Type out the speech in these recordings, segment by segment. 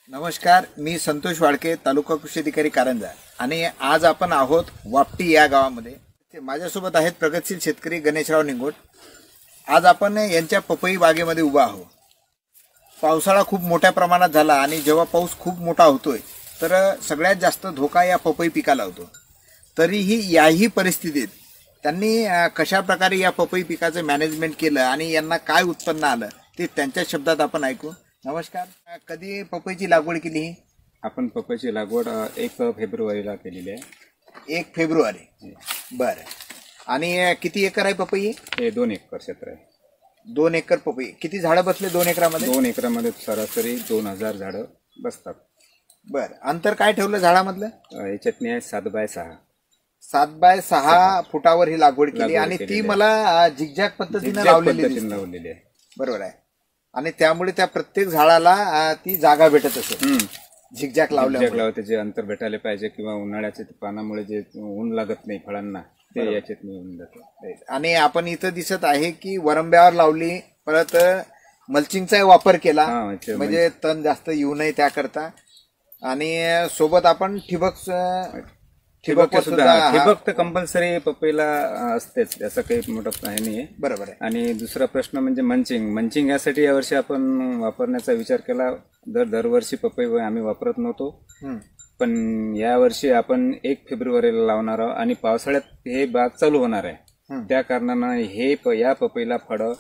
नमस्कार, मी संतोष वाडके, तालुका कृषी अधिकारी कारंजा आणि आज आपण आहोत वापटी या गावामध्ये. माझ्यासोबत आहेत प्रगतशील शेतकरी गणेशराव निंगोट. आज आपण यांच्या पपई बागेमध्ये उभा आहोत. पावसाळा खूप मोठ्या प्रमाणात झाला आणि जेव्हा पाऊस खूप मोठा होतोय तर सगळ्यात जास्त धोका या पपई पिकाला होतो. तरीही याही परिस्थितीत त्यांनी कशा प्रकारे या पपई पिकाचं मॅनेजमेंट केलं आणि यांना काय उत्पन्न आलं ते त्यांच्या शब्दात आपण ऐकू. नमस्कार, कधी पपईची लागवड केली? आपण पपईची लागवड 1 फेब्रुवारीला केलेली आहे. 1 फेब्रुवारी. बरं. आणि किती एकर आहे पपई? हे 2 एकर क्षेत्र आहे. 2 एकर पपई. किती झाडं बसले 2 एकरामध्ये? 2 एकरामध्ये सरासरी 2000 झाडं बसतात. बरं. अंतर काय ठेवलं झाडामधलं? याच्यातनी आहे 7x6. 7x6 फुटावर ही लागवड केली आणि ती मला झिगझॅग पद्धतीने लावलेली आहे. बरोबर आहे. आणि त्यामुळे त्या प्रत्येक झाडाला ती जागा भेटत असेल. झिगझॅग लावल्यामुळे त्याचे अंतर भेटायला पाहिजे किंवा उन्हाळ्याच्या पानामुळे जे ऊन लागत नाही फळांना ते याच्यात होऊन जातं. आणि आपण इथं दिसत आहे की वरंब्यावर लावली, परत मल्चिंगचा वापर केला म्हणजे तण जास्त येऊ नये त्याकरता. आणि सोबत आपण ठिबक तर कंपल्सरी पपईला असतेच, असं काही मोठं हे नाही. बरोबर आहे. आणि दुसरा प्रश्न म्हणजे मंचिंग यासाठी यावर्षी आपण वापरण्याचा विचार केला. दरवर्षी पपई आम्ही वापरत नव्हतो, पण यावर्षी आपण 1 फेब्रुवारीला लावणार आहोत आणि पावसाळ्यात हे बाग चालू होणार आहे. त्या कारणानं या पपईला फळं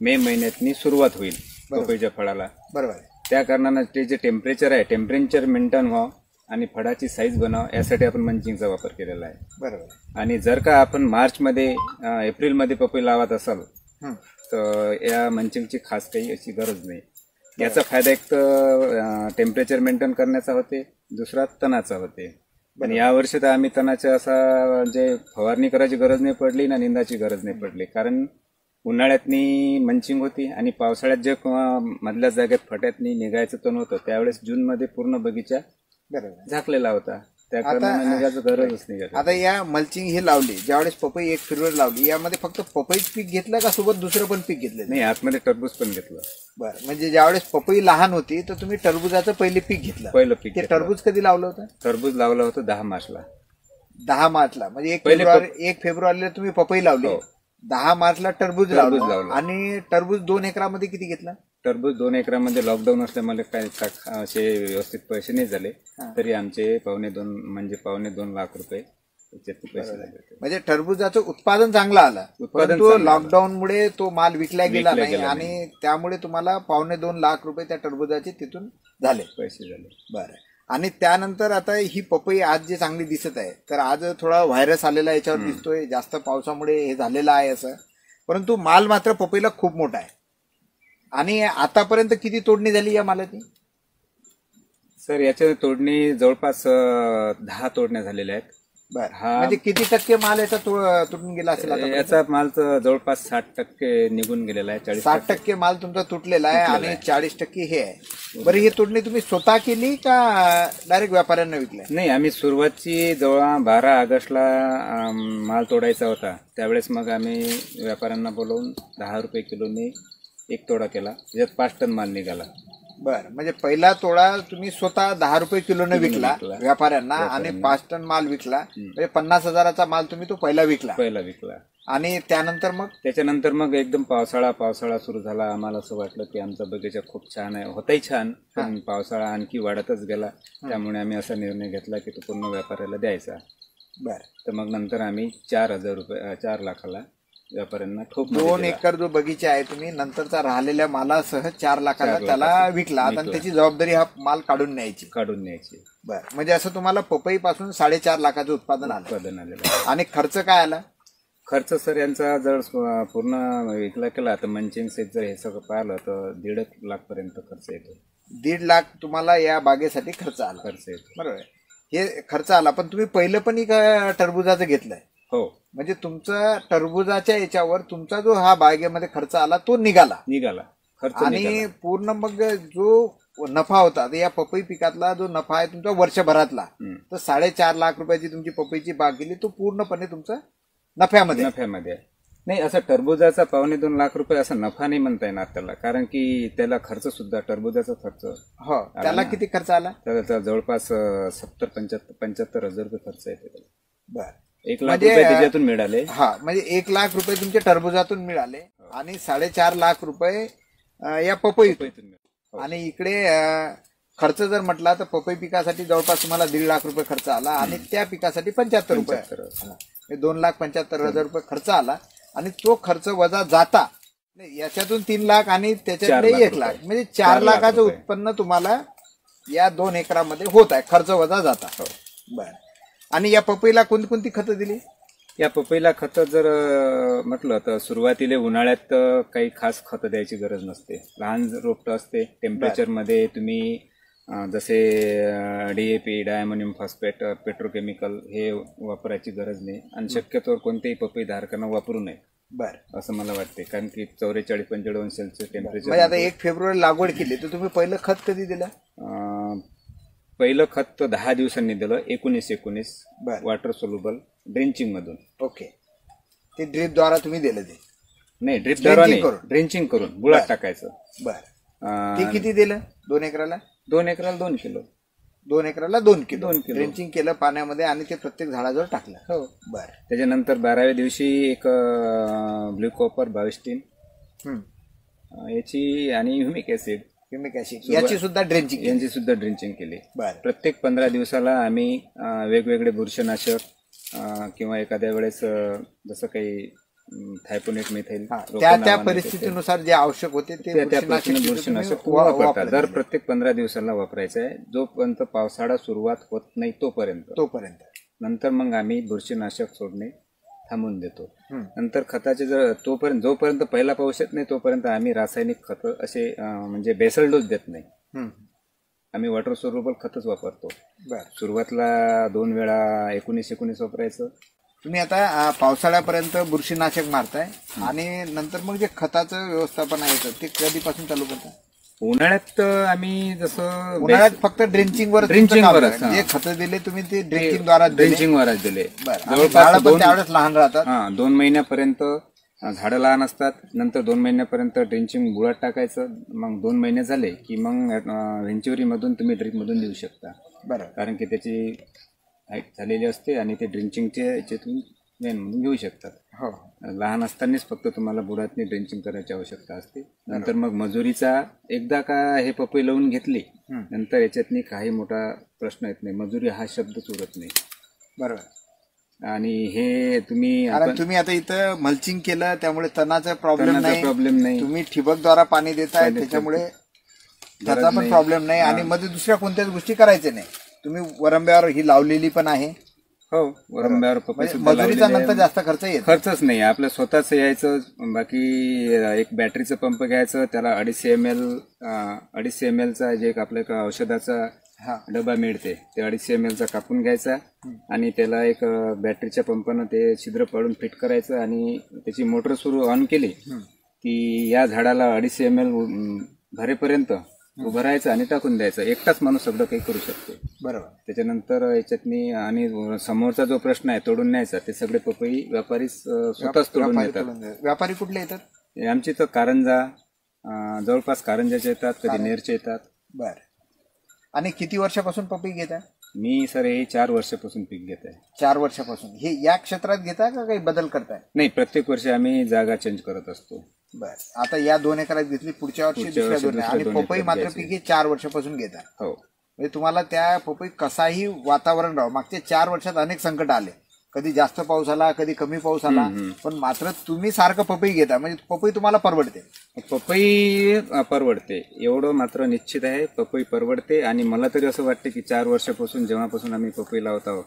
मे महिन्यातनी सुरुवात होईल पपईच्या फळाला. बरोबर आहे. त्या कारणानं ते जे टेम्परेचर मेंटेन व्हावं आणि फळाची साईज बनाव यासाठी आपण मंचिंगचा वापर केलेला आहे. बरोबर. आणि जर का आपण मार्चमध्ये एप्रिलमध्ये पपई लावत असाल तर या मंचिंगची खास काही अशी गरज नाही. याचा फायदा एक तर टेम्परेचर मेंटेन करण्याचा होते, दुसरा तणाचा होते. पण यावर्षी तर आम्ही तणाच्या असा म्हणजे फवारणी करायची गरज नाही पडली ना निंदाची गरज नाही पडली, कारण उन्हाळ्यातनी मंचिंग होती आणि पावसाळ्यात जे मधल्या जागेत फट्यातनी निघायचं तण होतं त्यावेळेस जूनमध्ये पूर्ण बगीचा झाकलेला होता. त्या कारणाने निघायचं गरजच नाही. आता या मल्चिंग हे लावली ज्यावेळेस पपई 1 फेब्रुवारी लावली, यामध्ये फक्त पपईच पीक घेतलं का सोबत दुसरं पण पीक घेतलं? नाही, आतमध्ये टरबूज पण घेतलं. बरं. म्हणजे ज्यावेळेस पपई लहान होती तर तुम्ही टरबुजाचं पहिलं पीक घेतलं? पहिलं पीक. ते टरबूज कधी लावलं होतं? टरबूज लावलं होतं 10 मार्चला. 10 मार्चला म्हणजे 1 फेब्रुवारीला तुम्ही पपई लावली, 10 मार्चला टरबूज लावलं. आणि टरबूज 2 एकरामध्ये किती घेतला? टरबूज 2 एकरामध्ये लॉकडाऊन असल्यामुळे काही असे व्यवस्थित पैसे नाही झाले, तरी आमचे 2.5 लाख रुपये पैसे झाले. म्हणजे टरबुजाचं उत्पादन चांगलं आलं, परंतु लॉकडाऊनमुळे तो माल विकला गेला नाही आणि त्यामुळे तुम्हाला 2.5 लाख रुपये त्या टरबुजाचे तिथून पैसे झाले. बरं. आणि त्यानंतर आता ही पपई आज जे चांगली दिसत आहे, तर आज थोडा व्हायरस आलेला याच्यावर दिसतोय, जास्त पावसामुळे हे झालेलं आहे असं, परंतु माल मात्र पपईला खूप मोठा आहे. आणि आतापर्यंत किती तोडणी झाली या मालाची? सर, याच्या तोडणी जवळपास 10 तोडण्या झालेल्या आहेत. बरं. म्हणजे किती टक्के माल याचा तुटून गेला असेल? याचा माल तर जवळपास 60% निघून गेलेला आहे. 60% माल तुमचा तुटलेला आहे आणि 40% हे आहे. बरं, ही तोडणी तुम्ही स्वतः केली का डायरेक्ट व्यापाऱ्यांना विकल्या? नाही, आम्ही सुरुवातची जवळ 12 ऑगस्टला माल तोडायचा होता, त्यावेळेस मग आम्ही व्यापाऱ्यांना बोलवून 10 रुपये किलोने 1 तोडा केला, त्याच्यात 5 टन माल निघाला. बरं. म्हणजे पहिला तोडा तुम्ही स्वतः 10 रुपये किलोने विकला व्यापाऱ्यांना आणि 5 टन माल विकला, म्हणजे 50,000चा माल तुम्ही तो पहिला विकला. आणि त्याच्यानंतर मग एकदम पावसाळा सुरू झाला. आम्हाला असं वाटलं की आमचा बगीचा खूप छान आहे, होताही छान, पण पावसाळा आणखी वाढतच गेला. त्यामुळे आम्ही असा निर्णय घेतला की तो पूर्ण व्यापाऱ्याला द्यायचा. बरं. तर मग नंतर आम्ही 4 लाखाला व्यापाऱ्यांना ठोक 2 एकर जो बगीचा आहे तुम्ही नंतरचा राहिलेल्या मालासह 4 लाखाला त्याला विकला आणि त्याची जबाबदारी हा माल काढून न्यायची. बरं. म्हणजे असं तुम्हाला पपई पासून 4.5 लाखाचं उत्पादन आलं. आणि खर्च काय आला? खर्च सर यांचा जर पूर्ण विकला केला तर मंचिंग सेट जर हे सगळं पाहिलं तर 1.5 लाख पर्यंत खर्च येतो. 1.5 लाख तुम्हाला या बागेसाठी खर्च येतो. बरोबर. हे खर्च आला, पण तुम्ही पहिलं पण टरबुजाचं घेतलंय? हो. म्हणजे तुमचा टरबुजाच्या याच्यावर तुमचा जो हा बागेमध्ये खर्च आला तो निघाला खर्च. आणि पूर्ण मग जो नफा होता या पपई पिकातला जो नफा आहे तुमचा वर्षभरातला, तर 4.5 लाख रुपयाची तुमची पपईची बाग गेली, तो पूर्णपणे तुमचा नफ्यामध्ये. नाही, असं टरबुजाचा 2.25 लाख असा नफा नाही म्हणता येणार त्याला, कारण की त्याला खर्च सुद्धा टरबुजाचा खर्च हो, त्याला किती खर्च आला? त्याचा जवळपास 70-75 हजार रुपये खर्च येते त्याला. बर, 1 लाख रुपये त्याच्यातून मिळाले. हा, म्हणजे 1 लाख रुपये तुमच्या टरबुजातून मिळाले आणि 4.5 लाख रुपये या पपईतून मिळाले. आणि इकडे खर्च जर म्हटला तर पपई पिकासाठी जवळपास तुम्हाला 1.5 लाख रुपये खर्च आला आणि त्या पिकासाठी 75 रुपये, 2,75,000 रुपये खर्च आला. आणि तो खर्च वजा जाता याच्यातून 3 लाख आणि त्याच्याकडे 1 लाख, म्हणजे 4 लाखाचं उत्पन्न तुम्हाला या 2 एकरामध्ये होत आहे, खर्च वजा जाता. बर, आणि या पपईला कोणती खतं दिली? या पपईला खतं जर म्हटलं तर सुरुवातीला उन्हाळ्यात काही खास खतं द्यायची गरज नसते. लहान रोपटं असते, टेम्परेचरमध्ये तुम्ही जसे DAP, डायमोनियम फॉस्फेट, पेट्रोकेमिकल हे वापरायची गरज नाही आणि शक्यतोवर कोणत्याही पपई धारकांना वापरू नये. बर, असं मला वाटते, कारण की 44-45 अंश सेल्सिअस टेम्परेचर. म्हणजे आता 1 फेब्रुवारी लागवड केली तर तुम्ही पहिलं खत कधी दिलं? पहिलं खत 10 दिवसांनी दिलं, 19 बर, वॉटर सोल्युबल ड्रेंचिंग मधून. ओके, ते ड्रिप द्वारा तुम्ही दिलं? ते नाही, ड्रिप द्वारा नाही, ड्रेंचिंग करून बुडात टाकायचं. बर, ते किती दिलं? 2 एकराला? 2 एकराला 2 किलो. 2 एकराला 2 किलो 2 किलो ड्रेंचिंग केलं पाण्यामध्ये आणि ते प्रत्येक झाडाजवळ टाकलं. हो. बर, त्याच्यानंतर 12व्या दिवशी एक ब्ल्यू कॉपर 22 याची आणि ह्युमिक ऍसिड याची सुद्धा ड्रेंचिंग यांची सुद्धा ड्रेंचिंग केली. बर, प्रत्येक 15 दिवसाला आम्ही वेगवेगळे बुरशीनाशक किंवा एखाद्या वेळेस जसं काही थायपोनेट मिथाइल त्या परिस्थितीनुसार जे आवश्यक होते ते बुरशीनाशक वापरतात. दर प्रत्येक 15 दिवसाला वापरायचं आहे, जोपर्यंत पावसाळा सुरुवात होत नाही तोपर्यंत. नंतर मग आम्ही बुरशीनाशक सोडणे थांबून देतो. नंतर खताचे जोपर्यंत पहिला पाऊस येत नाही तोपर्यंत आम्ही रासायनिक खतं असे म्हणजे बेसल डोस देत नाही. आम्ही वॉटर सोल्युबल खतच वापरतो. सुरुवातीला 2 वेळा 19 वापरायचं. तुम्ही आता पावसाळ्यापर्यंत बुरशीनाशक मारताय आणि नंतर मग जे खताचं व्यवस्थापन आहे ते कधीपासून चालू करता? उन्हाळ्यात आम्ही जसं उन्हाळ्यात फक्त ड्रेंचिंगवर जे खतं दिले तुम्ही ते ड्रेंचिंगवरच दिले. जवळपास त्यावेळेस लहान राहतात. 2 महिन्यापर्यंत झाडं लहान असतात. नंतर 2 महिन्यापर्यंत ड्रेंचिंग बुडात टाकायचं. मग 2 महिने झाले की मग व्हेंच्युरी मधून तुम्ही ड्रिप मधून देऊ शकता. बरं, कारण की त्याची हाईट झालेली असते आणि ते ड्रेंचिंगचे याच्यातून म्हणून घेऊ शकतात. हो, लहान असतानाच फक्त तुम्हाला बुडातनी ड्रेंचिंग करायची आवश्यकता असते. नंतर मग मजुरीचा एकदा का हे पपई लावून घेतली नंतर याच्यातनी काही मोठा प्रश्न येत नाही, मजुरी हा शब्दच उरत नाही. बरोबर. आणि हे तुम्ही आता इथं मल्चिंग केलं त्यामुळे तणाचा प्रॉब्लेम नाही. तुम्ही ठिबकद्वारा पाणी देताय त्याच्यामुळे त्याचा पण प्रॉब्लेम नाही. आणि मध्ये दुसऱ्या कोणत्याच गोष्टी करायच्या नाही. तुम्ही वरंब्यावर ही लावलेली पण आहे. हो, वरंब्यावर पपई मजुरीचा नंतर जास्त खर्चच नाही, आपलं स्वतःच यायचं. बाकी एक बॅटरीचं पंप घ्यायचं, त्याला 250 ml चा जे आपल्या औषधाचा डबा मिळते ते 250 ml चा कापून घ्यायचा आणि त्याला एक बॅटरीच्या पंपानं ते छिद्र पाडून फिट करायचं आणि त्याची मोटर सुरू ऑन केली की या झाडाला 250 ml भरेपर्यंत उभं राहायचं आणि टाकून द्यायचं. एकटाच माणूस सगळं काही करू शकतो. बरोबर. त्याच्यानंतर याच्यातनी आणि समोरचा जो प्रश्न आहे तोडून न्यायचा, ते सगळे पपई व्यापारी स्वतःच तोडून नेतात. व्यापारी कुठले येतात? आमची तर कारंजा, जवळपास कारंजाचे येतात, कधी नेरचे येतात. बर. आणि किती वर्षापासून पपई घेता? मी सर हे 4 वर्षापासून पीक घेत आहे. 4 वर्षापासून हे या क्षेत्रात घेता का काही बदल करताय? नाही, प्रत्येक वर्षी आम्ही जागा चेंज करत असतो. बर. आता या 2 एकरात घेतली, पुढच्या वर्षी दुसऱ्या 2 आणि पपई मात्र पीक 4 वर्षापासून घेता. हो. म्हणजे तुम्हाला त्या पपई कसाही वातावरण राहू, मागच्या 4 वर्षात अनेक संकट आले, कधी जास्त पाऊस आला, कधी कमी पाऊस आला, पण मात्र तुम्ही सारखं पपई घेता, म्हणजे पपई तुम्हाला परवडते. पपई परवडते एवढं मात्र निश्चित आहे. पपई परवडते आणि मला तरी असं वाटतं की 4 वर्षापासून जेव्हापासून आम्ही पपई लावत आहोत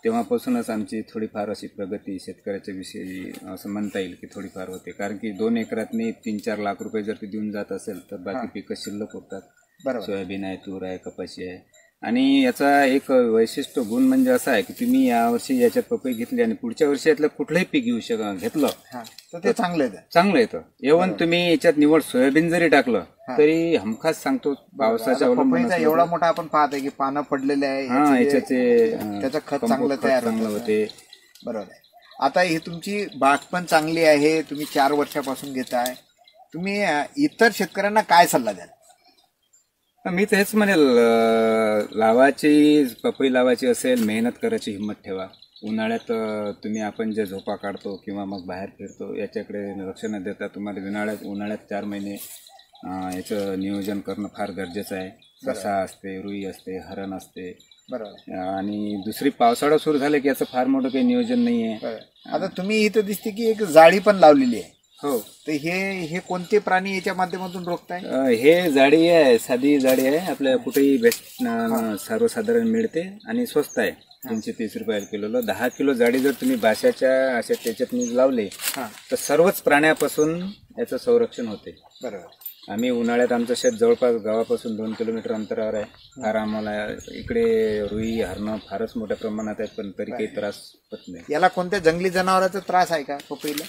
तेव्हापासूनच आमची थोडीफार अशी प्रगती शेतकऱ्याच्या विषयी असं म्हणता येईल की थोडीफार होते. कारण की 2 एकरातनी 3-4 लाख रुपये जर ती देऊन जात असेल तर बाकी पिकं शिल्लक होतात. सोयाबीन आहे, तूर आहे, कपाशी आहे. आणि याचा एक वैशिष्ट्य गुण म्हणजे असा आहे की तुम्ही यावर्षी याच्यात पपई घेतली आणि पुढच्या वर्षी यातलं कुठलंही पीक घेऊ घेतलं तर ते चांगलं येतं. इव्हन तुम्ही याच्यात निवड सोयाबीन जरी टाकलं तरी हमखास सांगतो पावसाच्या अवलंबून एवढा मोठा आपण पाहत आहे की पानं पडलेले आहे, याच्याचे त्याचं खत चांगलं तयार होते. बरोबर आहे. आता ही तुमची बाग पण चांगली आहे, तुम्ही 4 वर्षापासून घेताय. तुम्ही इतर शेतकऱ्यांना काय सल्ला द्याल? मी तर हेच म्हणेल, लावायची पपई लावायची असेल, मेहनत करायची हिंमत ठेवा. उन्हाळ्यात तुम्ही आपण जे झोपा काढतो किंवा मग बाहेर फिरतो याच्याकडे लक्ष न देता तुम्हाला उन्हाळ्यात 4 महिने याचं नियोजन करणं फार गरजेचं आहे. ससा असते, रुई असते, हरण असते. बरोबर. आणि दुसरी पावसाळा सुरू झाला की याचं फार मोठं काही नियोजन नाहीये. आता तुम्ही इथं दिसते की एक जाळी पण लावलेली आहे. हो. तर हे कोणते प्राणी याच्या माध्यमातून रोखताय? हे जाळी आहे, साधी जाळी आहे, आपल्या कुठेही सर्वसाधारण मिळते आणि स्वस्त आहे. 330 रुपये किलोला. 10 किलो जाळी जर तुम्ही भाषाच्या अशा त्याच्यात लावले तर सर्वच प्राण्यापासून याचं संरक्षण होते. बरोबर. आम्ही उन्हाळ्यात आमचं शेत जवळपास गावापासून 2 किलोमीटर अंतरावर आहे. फार आम्हाला इकडे रुई हरणं फारच मोठ्या प्रमाणात आहेत, पण तरी काही त्रास होत नाही. याला कोणत्या जंगली जनावरांचा त्रास आहे का पपईला?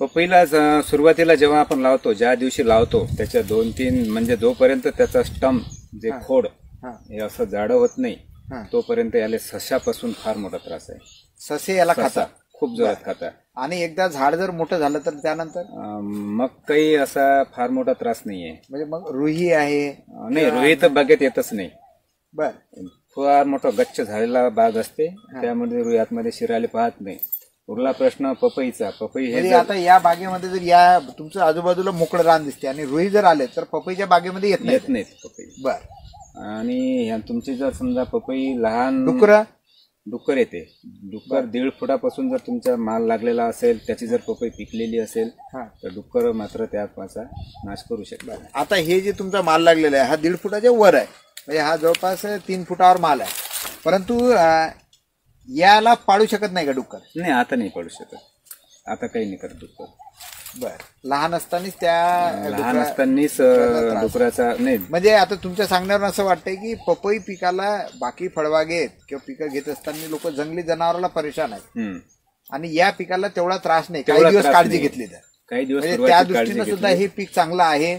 पपईला सुरुवातीला जेव्हा आपण लावतो, ज्या दिवशी लावतो त्याच्या 2-3 म्हणजे जोपर्यंत त्याचा स्टंप जे खोड हे असं जाडं होत नाही तोपर्यंत याला सशापासून फार मोठा त्रास आहे. ससे याला खाता, खूप जोरात खाता. आणि एकदा झाड जर मोठं झालं तर त्यानंतर मग काही असा फार मोठा त्रास नाहीये. म्हणजे मग रुई आहे? नाही, रुई तर बागेत येतच नाही. बर. फार मोठा गच्च झालेला बाग असते, त्यामध्ये रुई आतमध्ये शिरायला पाहत नाही. उरला प्रश्न पपईचा. पपई हे आता या बागेमध्ये जर या तुमचं आजूबाजूला मोकळं रान दिसते आणि रुई जर आले तर पपईच्या बागेमध्ये येत नाहीत पपई. बर. आणि तुमची जर समजा पपई लहान डुक्कर येते, डुक्कर 1.5 फुटापासून जर तुमचा माल लागलेला असेल, त्याची जर पपई पिकलेली असेल तर डुक्कर मात्र त्याचा नाश करू शकतात. आता हे जे तुमचा माल लागलेला आहे हा 1.5 फुटाच्या वर आहे, म्हणजे हा जवळपास 3 फुटावर माल आहे, परंतु याला पाडू शकत नाही का डुक्कर? नाही, आता नाही पाडू शकत. आता काही नाही करत डुक्कर. बर. लहान असतानाच डुकराचा नाही. म्हणजे आता तुमच्या सांगण्यावर असं वाटतंय की पपई पिकाला बाकी फळबागेत किंवा पिकं घेत असताना लोक जंगली जनावराला परेशान आहेत आणि या पिकाला तेवढा त्रास नाही, काही दिवस काळजी घेतली तर काही दिवस त्या दृष्टीने सुद्धा हे पीक चांगलं आहे.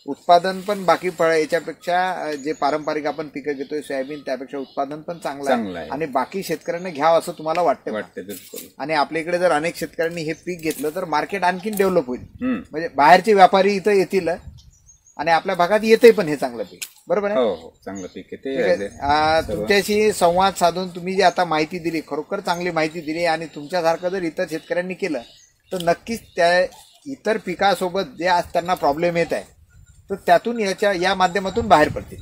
उत्पादन पण बाकी फळ याच्यापेक्षा जे पारंपरिक आपण पिकं घेतोय सोयाबीन त्यापेक्षा उत्पादन पण चांगलं आहे आणि बाकी शेतकऱ्यांना घ्यावं असं तुम्हाला वाटतं? बिलकुल. आणि आपल्या इकडे जर अनेक शेतकऱ्यांनी हे पीक घेतलं तर मार्केट आणखीन डेव्हलप होईल. म्हणजे बाहेरचे व्यापारी इथं येतील आणि आपल्या भागात येते पण हे चांगलं पीक. बरोबर आहे? हो, चांगलं पीक येते. तुमच्याशी संवाद साधून तुम्ही जी आता माहिती दिली, खरोखर चांगली माहिती दिली आणि तुमच्यासारखं जर इतर शेतकऱ्यांनी केलं तर नक्कीच त्या इतर पिकासोबत जे आज त्यांना प्रॉब्लेम येत आहे तर त्यातून या माध्यमातून बाहेर पडतील.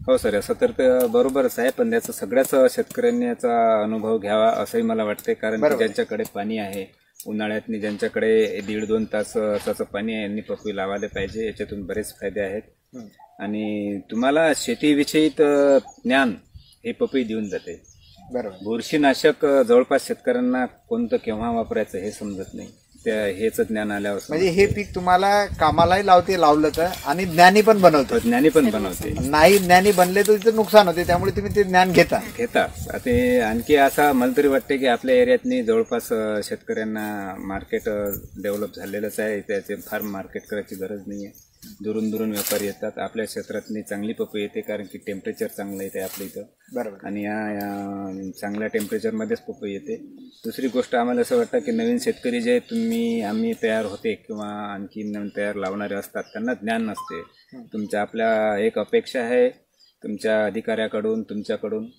हो सर, असं तर बरोबरच आहे, पण त्याचा सगळ्याच शेतकऱ्यांनी याचा अनुभव घ्यावा असंही मला वाटते. कारण ज्यांच्याकडे पाणी आहे, उन्हाळ्यात ज्यांच्याकडे 1.5-2 तास असाचं पाणी आहे, यांनी पपई लावायला पाहिजे. याच्यातून बरेच फायदे आहेत. आणि तुम्हाला शेतीविषयी ज्ञान हे पपई देऊन जाते. बरोबर. बुरशीनाशक जवळपास शेतकऱ्यांना कोणतं केव्हा वापरायचं हे समजत नाही. हेच ज्ञान आल्यावर म्हणजे हे पीक तुम्हाला कामालाही लावलं तर आणि ज्ञानी पण बनवतं. ज्ञानी पण बनवते. नाही ज्ञानी बनले तर तिथे नुकसान होते, त्यामुळे तुम्ही ते ज्ञान घेता. ते आणखी असा मला तरी वाटते की आपल्या एरियातनी जवळपास शेतकऱ्यांना मार्केट डेव्हलप झालेलंच आहे. त्याचे फार मार्केट करायची गरज नाहीये. दुरून व्यापारी येतात. आपल्या क्षेत्रातनी चांगली पपई येते कारण की टेम्परेचर चांगलं येते आपल्या इथं. बरोबर. आणि या चांगल्या टेम्परेचरमध्येच पपई येते. दुसरी गोष्ट आम्हाला असं वाटतं की नवीन शेतकरी जे आम्ही तयार होते किंवा आणखी नवीन तयार लावणारे असतात त्यांना ज्ञान नसते. आपल्या एक अपेक्षा आहे तुमच्या अधिकाऱ्याकडून, तुमच्याकडून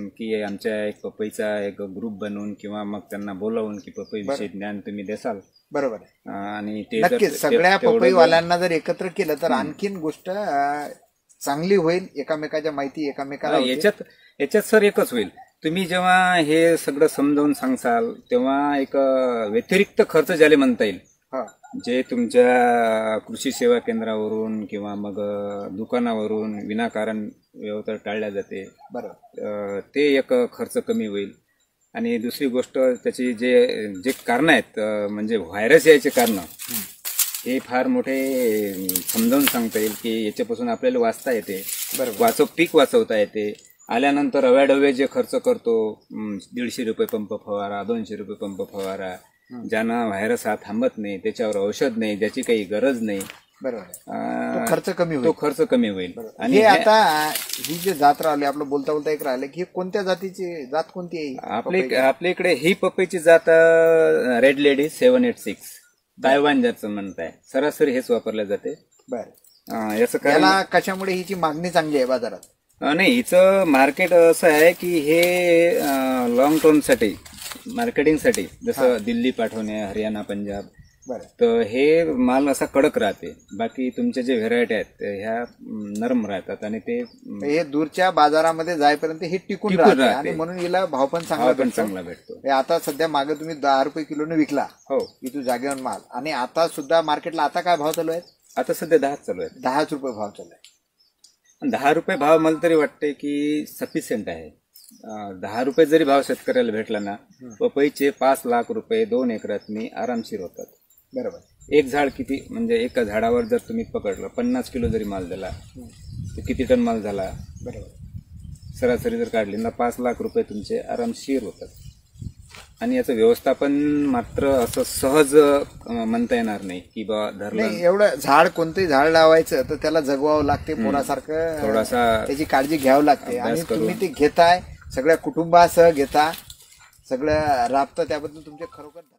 की आमच्या एक पपईचा एक ग्रुप बनवून किंवा मग त्यांना बोलावून की पपई विषयी ज्ञान तुम्ही देसाल. बरोबर. आणि ते नक्कीच सगळ्या पपईवाल्यांना जर एकत्र केलं तर आणखीन गोष्ट चांगली होईल. एकामेकाच्या माहिती एकामेकाला याच्यात सर एकच होईल, तुम्ही जेव्हा हे सगळं समजावून सांगसाल तेव्हा एक व्यतिरिक्त खर्च ज्याला म्हणता येईल, जे तुमच्या कृषी सेवा केंद्रावरून किंवा मग दुकानावरून विनाकारण व्यवहार टाळल्या जाते, ते एक खर्च कमी होईल. आणि दुसरी गोष्ट त्याची जे कारण आहेत म्हणजे व्हायरस यायचे कारण हे फार मोठे समजावून सांगता येईल की याच्यापासून आपल्याला वाचता येते, पीक वाचवता येते. आल्यानंतर अव्याडव्य जे खर्च करतो, 150 रुपये पंप फवारा, 200 रुपये पंप फवारा, ज्यांना व्हायरस हा थांबत नाही, त्याच्यावर औषध नाही, ज्याची काही गरज नाही, बरोबर अं, तो खर्च कमी होईल. तो खर्च कमी होईल. आणि हे आता ही जे जात राहिली आपलं बोलता बोलता एक राहिलं की कोणत्या जातीची जात कोणती आहे? आपल्या इकडे ही पपईची जात रेड लेडी 786 तायवान जातचं म्हणताय. सरासरी हेच वापरले जाते. बरं, याचं कारण याला कशामुळे हिची मागणी चांगली आहे बाजारात? नाही, हिचं मार्केट असं आहे की हे लॉंग टर्मसाठी मार्केटिंगसाठी जसं दिल्ली पाठवणे, हरियाणा, पंजाब, बरं, तर हे माल असा कडक राहते. बाकी तुमचे जे व्हेरायटी आहेत ह्या नरम राहतात आणि ते हे दूरच्या बाजारामध्ये जाईपर्यंत हे टिकून राहते आणि म्हणून हिला भाव पण चांगला भेटतो. चांगला भेटतो. हे आता सध्या मागे तुम्ही 10 रुपये किलोने विकला हो, इथून जागेवर माल, आणि आता सुद्धा मार्केटला आता काय भाव चालू आहेत? आता सध्या 10 चालू आहेत. 10 रुपये भाव चालू आहे. 10 रुपये भाव मला तरी वाटते की सफिशियंट आहे. 10 रुपये जरी भाव शेतकऱ्याला भेटला ना, पपईचे 5 लाख रुपये 2 एकरातनी आरामशीर होतात. बरोबर. एक झाड किती म्हणजे एका झाडावर जर तुम्ही पकडलं 50 किलो जरी माल दिला तर किती टन माल झाला? बरोबर. सरासरी जर काढली ना 5 लाख रुपये तुमचे आरामशीर होतात. आणि याचं व्यवस्थापन मात्र असं सहज म्हणता येणार नाही की बा धरलं. नाही, एवढं झाड कोणतंही झाड लावायचं तर त्याला जगवावं लागते, पोरासारखं थोडासा त्याची काळजी घ्यावी लागते. आणि अभ्यास करून. तुम्ही ते घेताय, सगळ्या कुटुंबासह घेता, सगळं राबतं, त्याबद्दल तुमचे खरोखर धन्यवाद.